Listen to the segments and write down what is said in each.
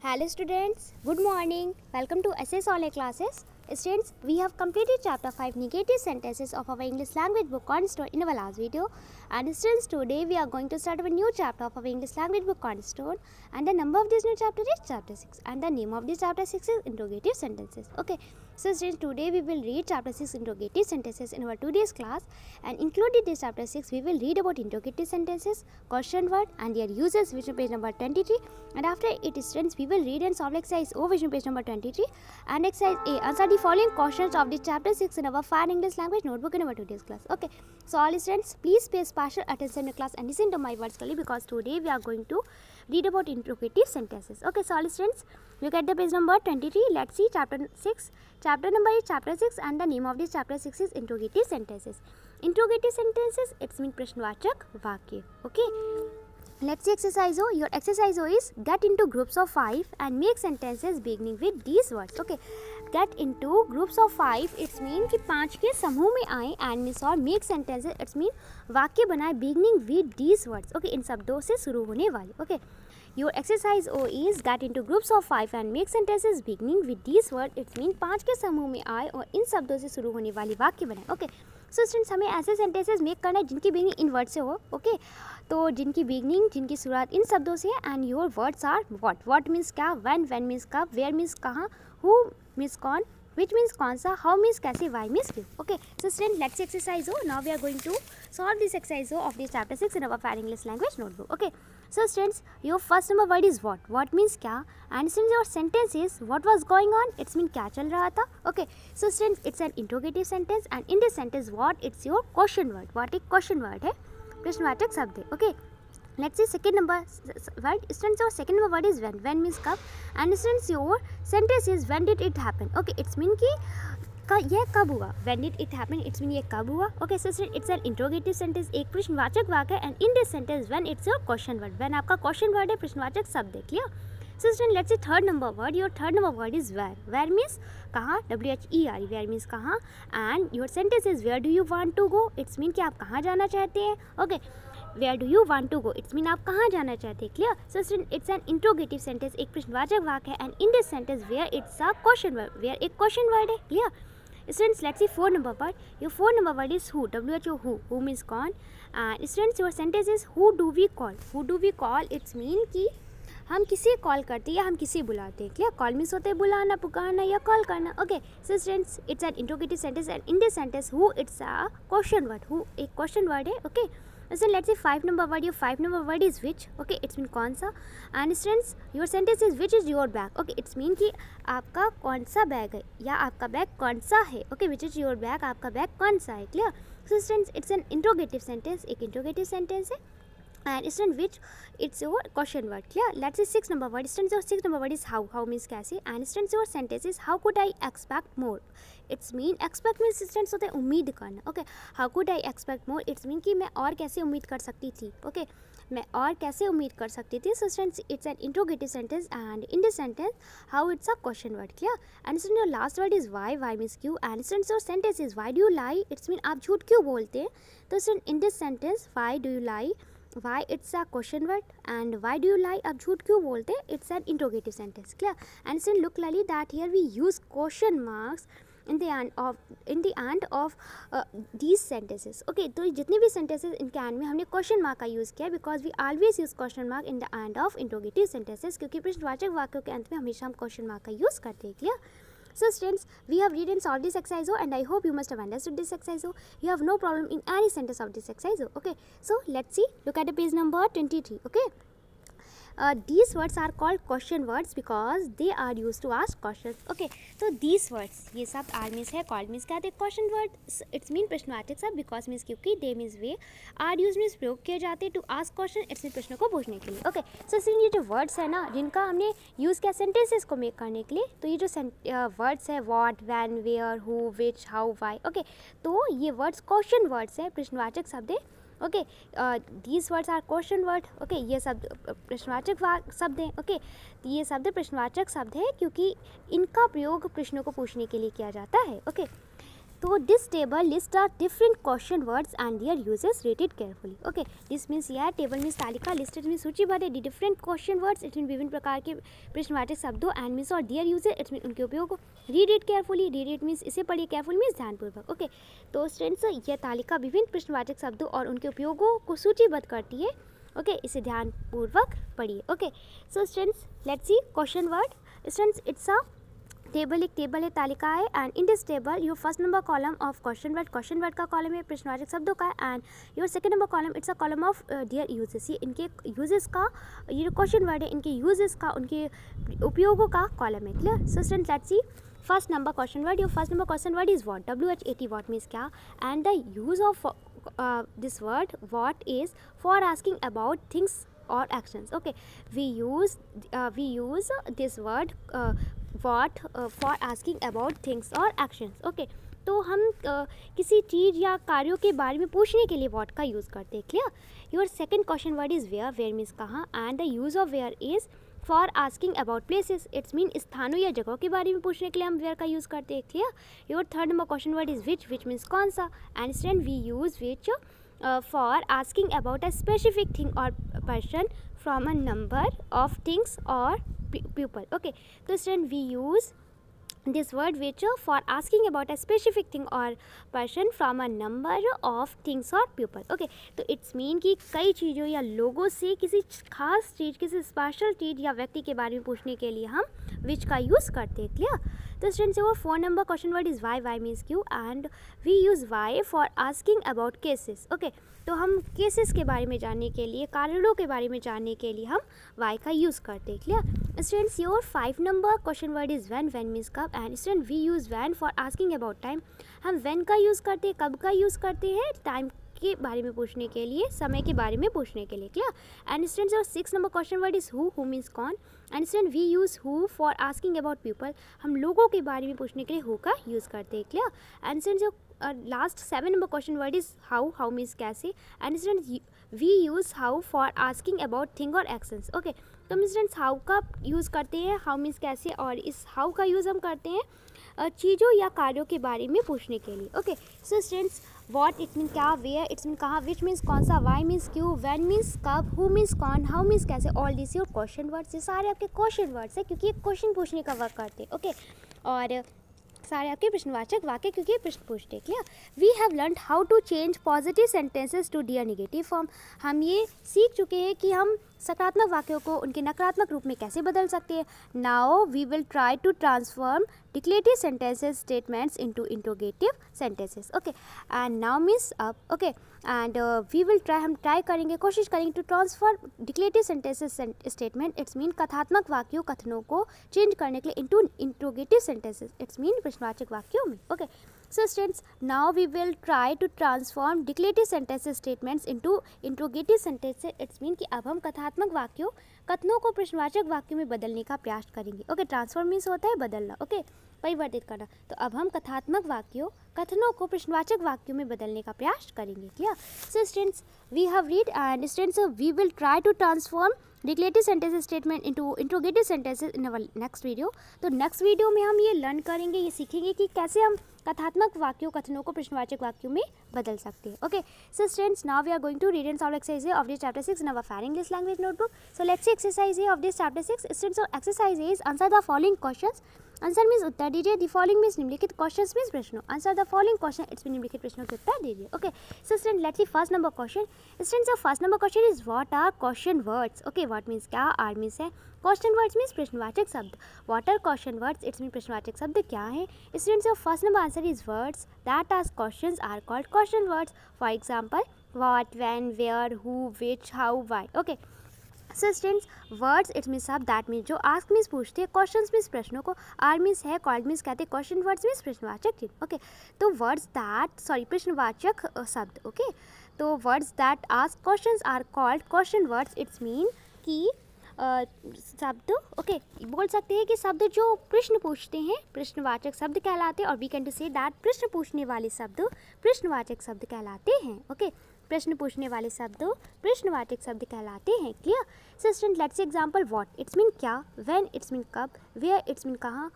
Hello students, good morning. Welcome to SS Online classes. Students, we have completed chapter 5 negative sentences of our English language book Cornerstone in our last video. And students, today we are going to start a new chapter of our English language book Cornerstone, and the number of this new chapter is chapter 6, and the name of this chapter 6 is interrogative sentences. Okay, so students, today we will read chapter 6 interrogative sentences in our today's class, and included this chapter 6 we will read about interrogative sentences, question word and their uses, which is page number 23, and after it, students, we will read and solve exercise O, which is page number 23, and exercise A. Answer the following questions of the chapter 6 in our Fire English language notebook in our today's class. Okay, so all students, please pay special attention in class and listen to my words clearly, because today we are going to read about interrogative sentences. Okay, so all students, look at the page number 23. Let's see chapter 6. Chapter number is chapter 6, and the name of this chapter 6 is interrogative sentences. Interrogative sentences, it's mean प्रश्नवाचक वाक्य. Okay, let's see exercise O. Your exercise O is get into groups of 5 and make sentences beginning with these words. Okay, get into groups of 5, it's mean कि 5 के समूह में आए, and miss और make sentences, it's mean वाक्य बनाए beginning with these words. Okay, इन शब्दों से शुरू होने वाले. Okay, your exercise O is get into groups of 5 and make sentences beginning with these words. It's mean 5 के समूह में आए और इन शब्दों से शुरू होने वाली वाक्य बनाए. Okay, सो स्टूडेंट्स, हमें ऐसे सेंटेंसेस मेक करना है जिनकी बिगनिंग इन वर्ड से हो. ओके, तो जिनकी बिगनिंग, जिनकी शुरुआत इन शब्दों से है, and your words are what means क्या, व्हेन मीन्स कब, वेयर मीन्स कहाँ, हु मीन्स कौन, which means कौन सा, how means कैसे, why means क्यों. Okay, so students, let's exercise O. Now we are going to solve this exercise O of this chapter 6 in our Fire English language notebook. Okay, so students, your first number word is what means क्या, and since your sentence is what was going on, it's mean क्या चल रहा था. Okay, so students, it's an interrogative sentence, and in this sentence what, it's your question word. what एक question word है, प्रश्नवाचक शब्द है. Okay, let's see second number word. Students, your second number word is when means कब, and students, your sentence is when did it happen. Okay, it's mean कि यह कब हुआ, when did it happen, it's mean ये कब हुआ. Okay, so it's an interrogative sentence, एक प्रश्नवाचक वाक्य है, and in this sentence when it's your question word, when आपका question word है, प्रश्नवाचक शब्द है. Clear. So students, let's see third number word. Your third number word is where means कहाँ, WHERE, where means कहाँ, and your sentence is where do you want to go, it's mean कि आप कहाँ जाना चाहते हैं. Okay, where do you want to go, it's mean आप कहाँ जाना चाहते हैं. Clear. So students, it's an interrogative sentence, एक प्रश्नवाचक वाक्य है, and in this sentence where it's a question word, where एक question word है. Clear. Students, let's see 4 number word. Your 4 number word is who, who means कौन, and students, your sentence is who do we call, it's mean कि हम किसी call करते हैं या हम किसी बुलाते हैं. क्लियर. कॉल मीन्स होते हैं बुलाना, पुकारना या कॉल करना. Okay, so students, it's an interrogative sentence, and in this sentence who, it's a question word. Who एक क्वेश्चन वर्ड है. Okay, so let's say 5 number word. Your 5 number word is which. Okay, it's mean कौन सा, and students, your sentence is which is your bag. Okay, it's mean कि आपका कौन सा bag है या आपका बैग कौन सा है. Okay, which is your bag, आपका बैग कौन सा है. Clear. So students, it's an interrogative sentence, एक interrogative sentence है, and student which, it's your question word. Clear. Let's say 6 number word. Students, your 6 number word is how means कैसे, and students, your sentence is how could I expect more. It's mean expect means students होते हैं उम्मीद करना. Okay, how could I expect more, it's mean कि मैं और कैसे उम्मीद कर सकती थी. Okay, मैं और कैसे उम्मीद कर सकती थी. So students, it's an interrogative sentence, and in this sentence how, it's a question word. Clear. And students, your last word is why means क्यों, and students, your sentence is why do you lie, it's mean आप झूठ क्यों बोलते हैं. तो students, in this sentence why do you lie, why it's a question word, and why do you lie, आप झूठ क्यों बोलते, it's an interrogative sentence. Clear. And then look clearly that here we use question marks in the end of these sentences. Okay, तो जितने भी sentences इनके end में हमने question mark का use किया, because we always use question mark in the end of interrogative sentences, क्योंकि प्रश्नवाचक वाक्यों के अंत में हमेशा हम question mark का use करते हैं. Clear. So students, we have read and solved this exercise O, and I hope you must have understood this exercise O. You have no problem in any sentence of this exercise O. Okay, so let's see. Look at the page number 23. Okay, these words are called question words because they are used to ask questions. Okay, so these words, ये सब are means है, called means क्या, question word, it's mean प्रश्नवाचक सब, because means क्योंकि, they means way, are used means प्रयोग किए जाते to ask question, it's mean प्रश्नों को पूछने के लिए. Okay, so ये जो words है ना, जिनका हमने यूज़ किया sentences को make करने के लिए, तो ये जो words है what, when, where, who, which, how, why. Okay, तो ये words question words है, प्रश्नवाचक शब्द है. Okay, these words are question word. Okay, ये शब्द प्रश्नवाचक शब्द हैं. ओके, तो ये शब्द प्रश्नवाचक शब्द है क्योंकि इनका प्रयोग प्रश्नों को पूछने के लिए किया जाता है. ओके, तो this table list are different question words and their uses rated carefully. Okay, this means यह टेबल मीन्स तालिका, लिस्टेड मीन्स सूचीबद्ध, different question words it mean विभिन्न प्रकार के प्रश्नवाचक शब्दों, एंड मीन्स और देयर यूजेस इट मीन उनके उपयोग को, read it carefully, read it means इसे पढ़िए, केयरफुल मीन्स ध्यानपूर्वक। ओके, तो स्टूडेंट्स यह तालिका विभिन्न प्रश्नवाचक शब्दों और उनके उपयोगों को सूचीबद्ध करती है। ओके, इसे ध्यानपूर्वक पढ़िए। Okay, so students let's C question word. Students it's a table, एक टेबल है, तालिका है, and in this table your first number column of question word का कॉलम है, प्रश्नवाचक शब्दों का, and your second number column it's a column of their uses, ये इनके यूजेस का, ये जो क्वेश्चन वर्ड है इनके यूजेस का, उनके उपयोगों का कॉलम है। Clear? So students let's see first number question word. Your first number question word is what, WHAT, what means क्या, and the use of this word what is for asking about things or actions. Okay, we use this word what for asking about things or actions. Okay, तो हम किसी चीज़ या कार्यों के बारे में पूछने के लिए what का यूज़ करते हैं। Clear? Your second question word is where means कहाँ, and the use of where is for asking about places, it's mean स्थानों या जगहों के बारे में पूछने के लिए हम वेयर का यूज़ करते हैं। Clear? Your third number question word is which means कौन सा, and student we use which for asking about a specific thing और person from a number of things और पीपल। ओके, तो student we use this word which for asking about a specific thing or person from a number of things or people. Okay, तो it's mean कि कई चीज़ों या लोगों से किसी खास चीज़, किसी स्पेशल चीज़ या व्यक्ति के बारे में पूछने के लिए हम विच का यूज़ करते हैं। क्लियर? तो students your four number question word is why means क्यों, and we use why for asking about cases. Okay, तो हम केसेस के बारे में जानने के लिए, कारणों के बारे में जानने के लिए हम वाई का यूज़ करते हैं। Clear? Students your five number question word is when means कब, and student we use when for asking about time. हम व्हेन का यूज़ करते हैं, कब का यूज़ करते हैं, टाइम के बारे में पूछने के लिए, समय के बारे में पूछने के लिए। Clear? And students your six number question word is who means कौन, and student we use who for asking about people. हम लोगों के बारे में पूछने के लिए हु का यूज़ करते हैं। Clear? And students your last seven number question word is how means कैसे, and student we use how for asking about thing और एक्शंस। ओके, तो हम स्टूडेंट्स हाउ का यूज़ करते हैं, हाउ मीन्स कैसे, और इस हाउ का यूज़ हम करते हैं चीज़ों या कार्यों के बारे में पूछने के लिए। Okay, so students what it mean क्या, वेयर इट्स मीन कहाँ, विच मीन्स कौन सा, वाई मीन्स क्यों, व्हेन मीन्स कब, हु मीन्स कौन, हाउ मीन्स कैसे, all this your question words. ये सारे आपके क्वेश्चन वर्ड्स है क्योंकि ये क्वेश्चन पूछने का वर्क करते हैं। ओके, और सारे आपके प्रश्नवाचक वाक्य क्योंकि प्रश्न पूछते हैं। Clear? We have learn how to change positive sentences to their negative form. हम ये सीख चुके हैं कि हम सकारात्मक वाक्यों को उनके नकारात्मक रूप में कैसे बदल सकते हैं। Now we will try to transform declarative sentences statements into interrogative sentences. Okay, and now means अब। Okay, and we will try, हम ट्राई करेंगे, कोशिश करेंगे to transform declarative sentences statement, it's mean कथात्मक वाक्यों, कथनों को चेंज करने के लिए into interrogative sentences, it's mean प्रश्नवाचक वाक्यों में। Okay, so students now we will try to transform declarative sentences statements into interrogative sentences. It's mean कि अब हम कथात्मक वाक्यों, कथनों को प्रश्नवाचक वाक्यों में बदलने का प्रयास करेंगे। ओके, ट्रांसफॉर्म मीन्स होता है बदलना, ओके, परिवर्तित करना। तो अब हम कथात्मक वाक्यों, कथनों को प्रश्नवाचक वाक्यों में बदलने का प्रयास करेंगे। Clear? So students we have read and students we will try to transform declarative sentences statement into interrogative sentences in our next video. तो नेक्स्ट वीडियो में हम ये लर्न करेंगे, ये सीखेंगे कि कैसे हम कथात्मक वाक्यों, कथनों को प्रश्नवाचक वाक्यों में बदल सकते हैं। Okay, so students now we are going to read and solve exercise of this chapter 6 in our fire English language notebook. So let's see exercise of this chapter 6। Students exercise is answer the following questions. Answer means उत्तर दीजिए, the following means निम्नलिखित, questions means प्रश्नों, answer the following question, it's mean निम्नलिखित प्रश्नों के उत्तर दीजिए। Okay, so student let's see first number question. Students first number question is what are question words. Okay, what means क्या, are means है, question words means प्रश्नवाचक शब्द, what are question words, it's mean प्रश्नवाचक शब्द क्या है। Students your first number answer is words that ask questions are called question words. For example what, when, where, who, which, how, why. Okay, so students words it means शब्द, that means जो ask means पूछते हैं, questions means प्रश्नों को, are means है, called means कहते हैं, question words means प्रश्नवाचक चिन्ह। ओके, तो वर्ड्स दैट प्रश्नवाचक शब्द। ओके, तो words that ask questions are called question words, it's mean कि शब्द, ओके, बोल सकते हैं कि शब्द जो प्रश्न पूछते हैं प्रश्नवाचक शब्द कहलाते हैं, और we can too say that प्रश्न पूछने वाले शब्द प्रश्नवाचक शब्द कहलाते हैं। ओके, प्रश्न पूछने वाले शब्द प्रश्नवाचक शब्द कहलाते हैं। Clear? So student let's C example what, it's mean क्या, व्हेन इट्स मीन कब, वेयर इट्स मीन कहाँ,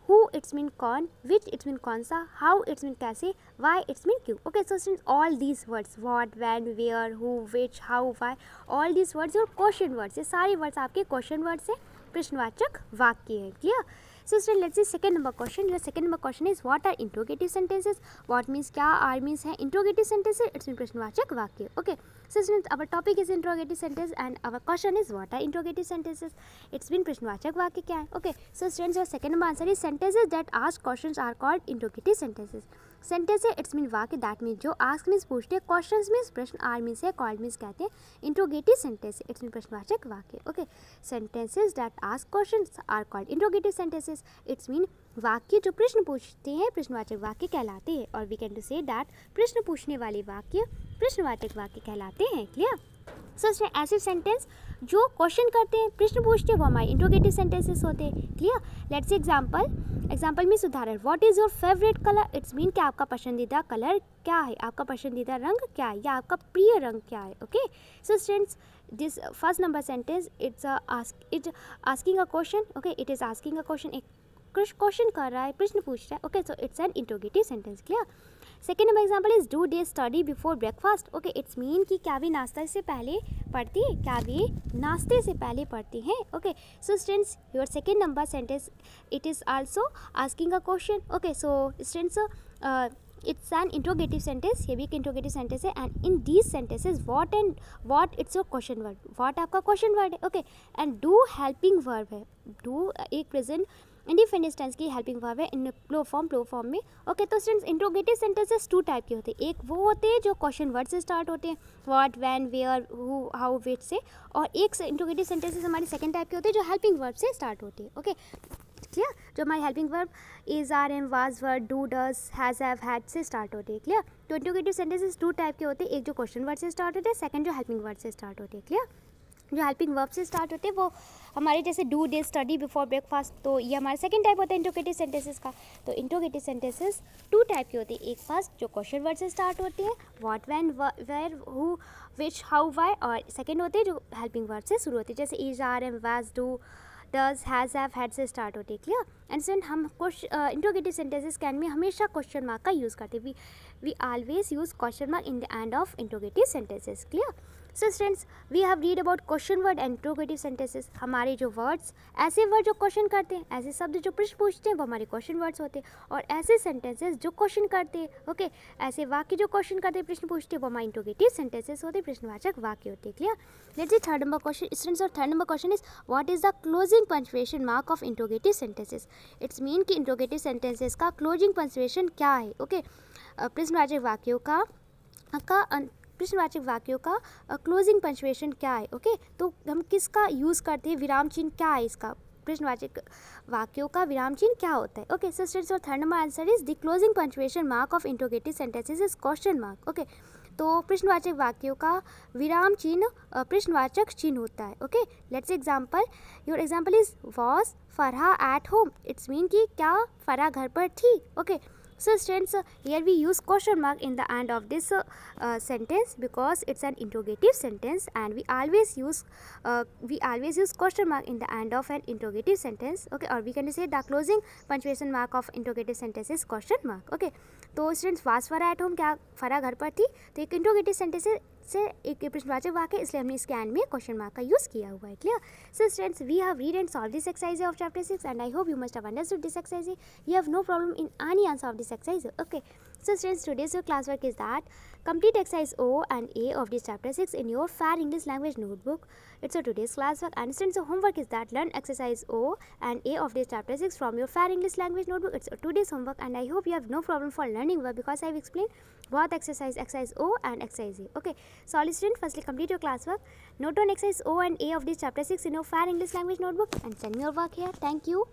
who it's mean कौन, which it's mean कौन सा, how it's mean कैसे, why it's mean क्यों. Okay, so since all these words what, when, where, who, which, how, why, all these words और question words, ये सारे words आपके question words हैं, प्रश्नवाचक वाक्य है. Clear. So student, let's see second number question. Your second number question is what are interrogative sentences? What means क्या, are means है interrogative sentences, it's mean प्रश्नवाचक वाक्य. Okay, so student, our topic is interrogative sentence and our question is what are interrogative sentences? It's mean प्रश्नवाचक वाक्य क्या है. Okay, so students, your second number answer is sentences that ask questions are called interrogative sentences. Sentence है it's mean वाक्य, that mean जो ask means पूछते हैं, questions means प्रश्न, आर मीन्स है, कॉल्ड मीन्स कहते हैं, इंट्रोगेटिव सेंटेंस इट्स मीन प्रश्नवाचक वाक्य. Okay, sentences that ask questions are called interrogative sentences. It's mean वाक्य जो प्रश्न पूछते हैं प्रश्नवाचक वाक्य कहलाते हैं. और we can too say that प्रश्न पूछने वाले वाक्य प्रश्नवाचक वाक्य कहलाते हैं. क्लियर. सो ऐसे सेंटेंस जो क्वेश्चन करते हैं, प्रश्न पूछते हैं, वो हमारे इंट्रोगेटिव सेंटेंसेस होते हैं. क्लियर. लेट्स एग्जाम्पल में उदाहरण. What is your favourite colour? It's mean कि आपका पसंदीदा कलर क्या है, आपका पसंदीदा रंग क्या है, या आपका प्रिय रंग क्या है. Okay, so students, this first number sentence it's asking a question. Okay, it is asking a question, एक क्वेश्चन कर रहा है, प्रश्न पूछ रहा है. Okay, so it's an interrogative sentence. Clear. Second number example is do they study before breakfast. Okay, it's mean कि क्या भी नाश्ता से पहले पढ़ती है, क्या भी नाश्ते से पहले पढ़ती हैं. Okay, so students, your second number sentence it is also asking a question. Okay, so students, it's an interrogative sentence, ये भी एक इंट्रोगेटिव सेंटेंस है. And in these sentences what it's your question word, what आपका question word है. Okay, and do helping verb है. Do एक present indefinite tense की helping verb है इन प्लो फॉर्म में. ओके, तो students, interrogative sentences two type के होते हैं. एक वो होते हैं जो क्वेश्चन वर्ड से स्टार्ट होते हैं, what, when, where, who, how, which से. और एक इंट्रोगेटिव सेंटेंसेस हमारे सेकंड टाइप के होते हैं जो हेल्पिंग वर्ब से स्टार्ट होते हैं. Okay, clear. जो हमारी helping verb is, are, am, was, were, do, does, has, have, had से स्टार्ट होते हैं. क्लियर. तो इंट्रोगेटिव सेंटेंसेस टू टाइप के होते हैं, एक जो क्वेश्चन वर्ड से स्टार्ट होते हैं, सेकंड जो हेल्पिंग वर्ड से स्टार्ट होते हैं. क्लियर. जो हेल्पिंग वर्ब से स्टार्ट होते हैं वो हमारे जैसे do they study before breakfast, तो ये हमारा सेकंड टाइप होता है इंट्रोगेटिव सेंटेंसेस का. तो इंट्रोगेटिव सेंटेंसेस टू टाइप के होते हैं. एक फर्स्ट जो क्वेश्चन वर्ड से स्टार्ट होते हैं, what, when, where, who, which, how, why. और सेकंड होते हैं जो हेल्पिंग वर्ब से शुरू होते हैं, जैसे is, are, am, was, do, does, has, have, had से स्टार्ट होती है. क्लियर. एंड स्टूडेंट, हम इंट्रोगेटिव सेंटेंसेस कैन में हमेशा क्वेश्चन मार्क का यूज़ करते हैं. We always use question mark in the end of interrogative sentences. Clear. So students, we have read about question word and interrogative sentences. हमारे जो words, ऐसे word जो question करते हैं, ऐसे शब्द जो प्रश्न पूछते हैं, वो हमारे क्वेश्चन वर्ड्स होते हैं. और ऐसे सेंटेंसेस जो क्वेश्चन करते हैं, ओके, ऐसे वाक्य जो क्वेश्चन करते हैं, प्रश्न पूछते हैं, वो हमारे इंट्रोगेटिव सेंटेंसेस होते हैं, प्रश्नवाचक वाक्य होते हैं. Clear. Let's see third number question. Students, और third number question is what is the closing punctuation mark of interrogative sentences. It's mean कि इंट्रोगेटिव सेंटेंसेस का क्लोजिंग पंक्चुएशन क्या है. ओके, प्रश्नवाचक वाक्यों का प्रश्नवाचक वाक्यों का क्लोजिंग पंक्चुएशन क्या है. ओके, तो हम किसका यूज़ करते हैं, विराम चिन्ह क्या है इसका, प्रश्नवाचक वाक्यों का विराम चिन्ह क्या होता है. ओके, सो स्टूडेंट्स, और third number answer is the closing punctuation mark of interrogative sentences is question mark. Okay, तो प्रश्नवाचक वाक्यों का विराम चिन्ह प्रश्नवाचक चिन्ह होता है. Okay, let's example. Your example is was Farha at home. It's mean कि क्या फरहा घर पर थी. Okay, so students, here we use question mark in the end of this sentence because it's an interrogative sentence, and we always use question mark in the end of an interrogative sentence. Okay, or we can say the closing punctuation mark of interrogative sentence is question mark. Okay, तो students, was फरा at home, क्या फरा घर पर थी, तो एक interrogative sentence से एक प्रश्नवाचक वाक्य, इसलिए हमने इसके एंड में क्वेश्चन मार्क का यूज़ किया हुआ है. Clear. So students, we have read and solve this exercise of chapter 6 and I hope you must have understood this exercise. You have no problem in any answer of this exercise. Okay, so students, today's your classwork is that complete exercise O and A of this chapter 6 in your Fair English Language notebook. It's a today's classwork, and students, the homework is that learn exercise O and A of this chapter 6 from your Fair English Language notebook. It's a today's homework, and I hope you have no problem for learning well because I've explained both exercise O and exercise A. Okay, so all students, firstly complete your classwork, note on exercise O and A of this chapter 6 in your Fair English Language notebook and send me your work here. Thank you.